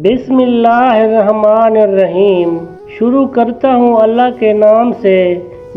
बिस्मिल्लाहिर्रहमानिर्रहीम। शुरू करता हूँ अल्लाह के नाम से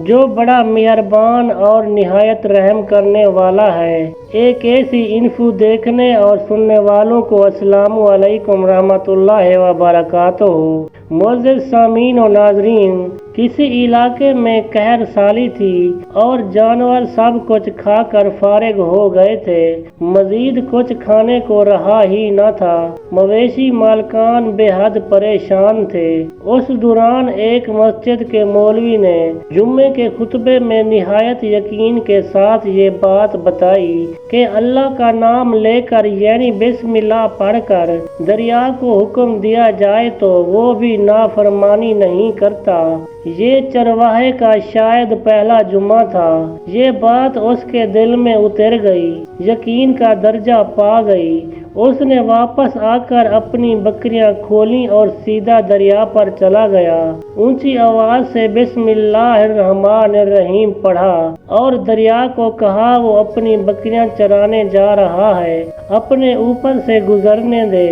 जो बड़ा मेहरबान और निहायत रहम करने वाला है। एक ऐसी इन्फो देखने और सुनने वालों को अस्सलामु अलैकुम रहमतुल्लाहि व बरकातुहू। मुअज़्ज़िज़ सामीन और नाज़रीन, किसी इलाके में कहर साली थी और जानवर सब कुछ खाकर फारिग हो गए थे। मजीद कुछ खाने को रहा ही न था। मवेशी मालकान बेहद परेशान थे। उस दौरान एक मस्जिद के मौलवी ने जुम्मे के खुतबे में निहायत यकीन के साथ ये बात बताई कि अल्लाह का नाम लेकर यानी बिस्मिल्लाह पढ़कर दरिया को हुक्म दिया जाए तो वो भी नाफरमानी नहीं करता। ये चरवाहे का शायद पहला जुम्मा था। ये बात उसके दिल में उतर गई, यकीन का दर्जा पा गई। उसने वापस आकर अपनी बकरियां खोली और सीधा दरिया पर चला गया। ऊंची आवाज से बिस्मिल्लाहिर्रहमानिर्रहीम पढ़ा और दरिया को कहा वो अपनी बकरियां चराने जा रहा है, अपने ऊपर से गुजरने दे।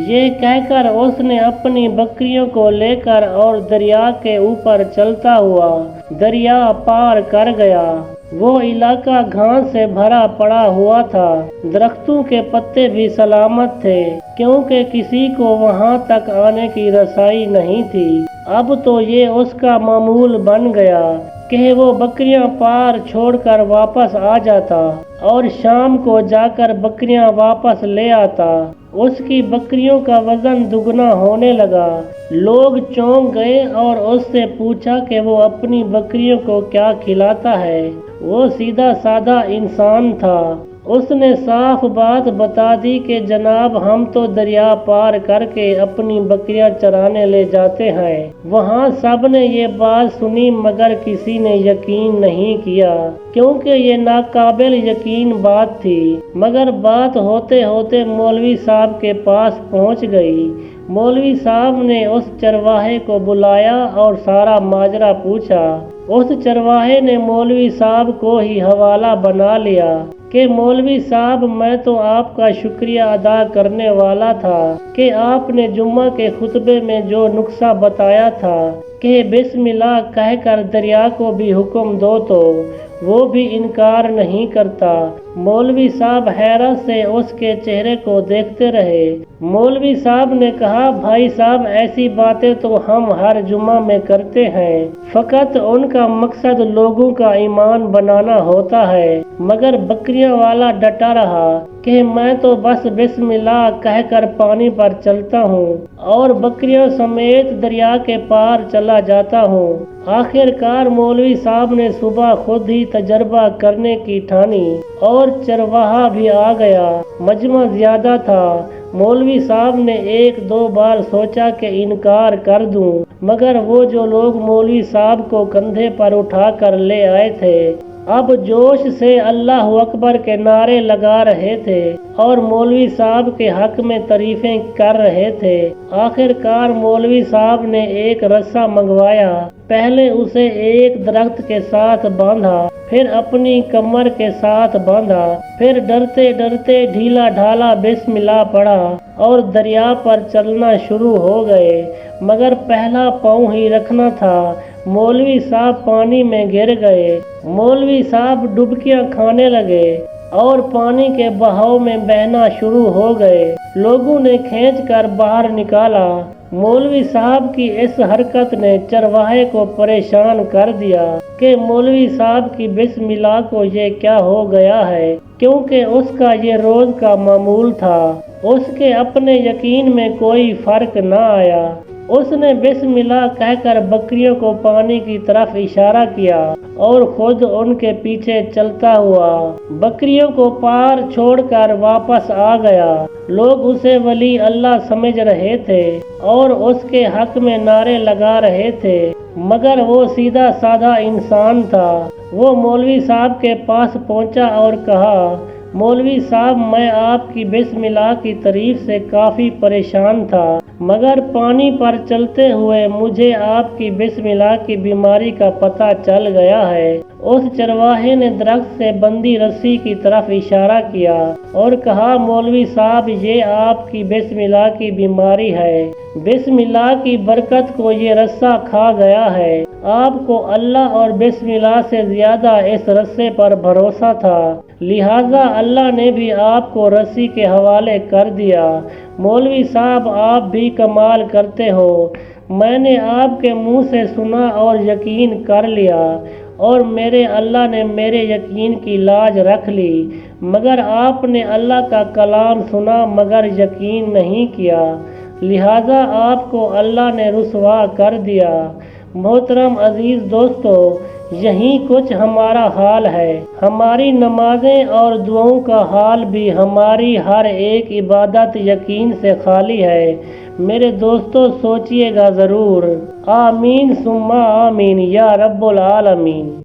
ये कहकर उसने अपनी बकरियों को लेकर और दरिया के ऊपर चलता हुआ दरिया पार कर गया। वो इलाका घास से भरा पड़ा हुआ था। दरख्तों के पत्ते भी सलामत थे क्योंकि किसी को वहां तक आने की रसाई नहीं थी। अब तो ये उसका मामूल बन गया कि वो बकरियां पार छोड़कर वापस आ जाता और शाम को जाकर बकरियां वापस ले आता। उसकी बकरियों का वजन दुगना होने लगा। लोग चौंक गए और उससे पूछा कि वो अपनी बकरियों को क्या खिलाता है। वो सीधा साधा इंसान था। उसने साफ बात बता दी कि जनाब हम तो दरिया पार करके अपनी बकरियां चराने ले जाते हैं। वहाँ सब ने ये बात सुनी मगर किसी ने यकीन नहीं किया क्योंकि ये नाकाबिल यकीन बात थी। मगर बात होते होते मौलवी साहब के पास पहुँच गई। मौलवी साहब ने उस चरवाहे को बुलाया और सारा माजरा पूछा। उस चरवाहे ने मौलवी साहब को ही हवाला बना लिया कि मौलवी साहब मैं तो आपका शुक्रिया अदा करने वाला था कि आपने जुम्मा के खुतबे में जो नुस्खा बताया था कि बिस्मिल्लाह कहकर दरिया को भी हुक्म दो तो वो भी इनकार नहीं करता। मौलवी साहब हैरत से उसके चेहरे को देखते रहे। मौलवी साहब ने कहा भाई साहब ऐसी बातें तो हम हर जुम्मा में करते हैं, फकत उनका मकसद लोगों का ईमान बनाना होता है। मगर बकरियां वाला डटा रहा कि मैं तो बस बिस्मिल्लाह कहकर पानी पर चलता हूँ और बकरियों समेत दरिया के पार चला जाता हूँ। आखिरकार मौलवी साहब ने सुबह खुद ही तजर्बा करने की ठानी और चरवाहा भी आ गया। मजमा ज्यादा था। मौलवी साहब ने एक दो बार सोचा कि इनकार कर दूं, मगर वो जो लोग मौलवी साहब को कंधे पर उठा कर ले आए थे अब जोश से अल्लाह अकबर के नारे लगा रहे थे और मौलवी साहब के हक में तारीफें कर रहे थे। आखिरकार मौलवी साहब ने एक रस्सा मंगवाया। पहले उसे एक दरख्त के साथ बांधा, फिर अपनी कमर के साथ बांधा, फिर डरते डरते ढीला ढाला बिस्मिल्लाह पढ़ा और दरिया पर चलना शुरू हो गए। मगर पहला पाँव ही रखना था। मौलवी साहब पानी में गिर गए। मौलवी साहब डुबकियां खाने लगे और पानी के बहाव में बहना शुरू हो गए। लोगों ने खींचकर बाहर निकाला। मौलवी साहब की इस हरकत ने चरवाहे को परेशान कर दिया कि मौलवी साहब की बिस्मिल्लाह को ये क्या हो गया है, क्योंकि उसका ये रोज का मामूल था। उसके अपने यकीन में कोई फर्क न आया। उसने बिस्मिल्लाह कहकर बकरियों को पानी की तरफ इशारा किया और खुद उनके पीछे चलता हुआ बकरियों को पार छोड़कर वापस आ गया। लोग उसे वली अल्लाह समझ रहे थे और उसके हक में नारे लगा रहे थे, मगर वो सीधा साधा इंसान था। वो मौलवी साहब के पास पहुंचा और कहा मौलवी साहब, मैं आपकी बिस्मिल्लाह की तारीफ से काफ़ी परेशान था, मगर पानी पर चलते हुए मुझे आपकी बिस्मिल्लाह की बीमारी का पता चल गया है। उस चरवाहे ने दरख्त से बंधी रस्सी की तरफ इशारा किया और कहा, मौलवी साहब, ये आपकी बिस्मिल्लाह की बीमारी है। बिस्मिल्लाह की बरकत को ये रस्सा खा गया है। आपको अल्लाह और बिस्मिल्लाह से ज़्यादा इस रस्से पर भरोसा था, लिहाजा अल्लाह ने भी आपको रस्सी के हवाले कर दिया। मौलवी साहब, आप भी कमाल करते हो। मैंने आपके मुंह से सुना और यकीन कर लिया, और मेरे अल्लाह ने मेरे यकीन की लाज रख ली, मगर आपने अल्लाह का कलाम सुना मगर यकीन नहीं किया, लिहाजा आपको अल्लाह ने रुसवा कर दिया। मोहतरम अजीज दोस्तों, यही कुछ हमारा हाल है। हमारी नमाजें और दुआओं का हाल भी हमारी हर एक इबादत यकीन से खाली है। मेरे दोस्तों, सोचिएगा ज़रूर। आमीन सुम्मा आमीन या रब्बुल आलमीन।